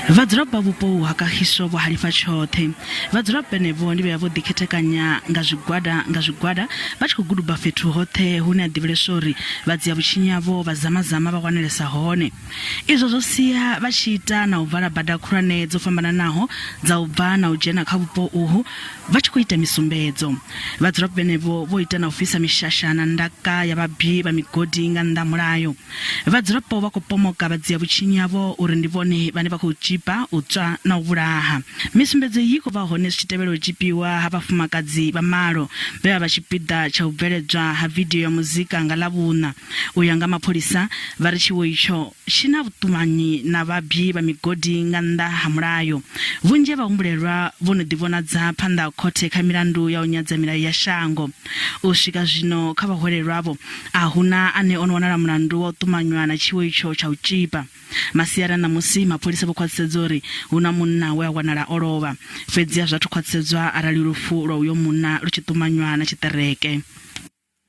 Vadzirapa vhupo hakahiswa vho halifa tshoṱhe vadzirapa nevo ndi vha vho ḓikhetekanya nga zwigwada vha tshi khou guduba fhethu hoṱhe hune a ḓivhelesa uri vhadzia vhutshinyi havho vha zamazama vha wanelesa hone. Izwo zwo sia vha tshi ita na u vala bada khulwane dzo fhambananaho dza u bva na u dzhena kha vhupo uhu vha tshi khou ita misumbedzo. Vadzirapa nevo vho ita na ufisa mishasha na ndaka ya vhabyi vha migodi nga nnḓa mulayo. Vadzirapa vha khou pomoka vhadzia vhutshinyi havho uri ndi vhone vhane vha khou tshipa u tswa na u vhulaha. Misumbedzo iyi khou vha hone zwi tshi tevhela u tshipiwa ha vhafumakadzi vha malo vhe vha tshipiḓa tsha u bveledzwa ha video ya muzika nga ḽavhuṋa. U ya nga mapholisa vha ri tshiwo itsho tshi na vhuṱumanyi na vhabyi vha migodi nga nnḓa ha mulayo. Vhunzhi ha vhahumbulelwa vho no ḓivhonadza phanḓa ha khothe kha milandu ya u nyadza milayo ya shango. U swika zwino kha vhaholelwavho a huna ane ono wanala mulandu wa u ṱumanywa na tshiwo itsho tsha u tshipa. Masiara na musi mapholisa vho khwaṱhisedza uri huna munna we a wanala o lovha. Fhedziha zwa thu khwaṱhisedzwa arali lufu lwa uyo munna lu tshi ṱumanywa na tshiṱereke.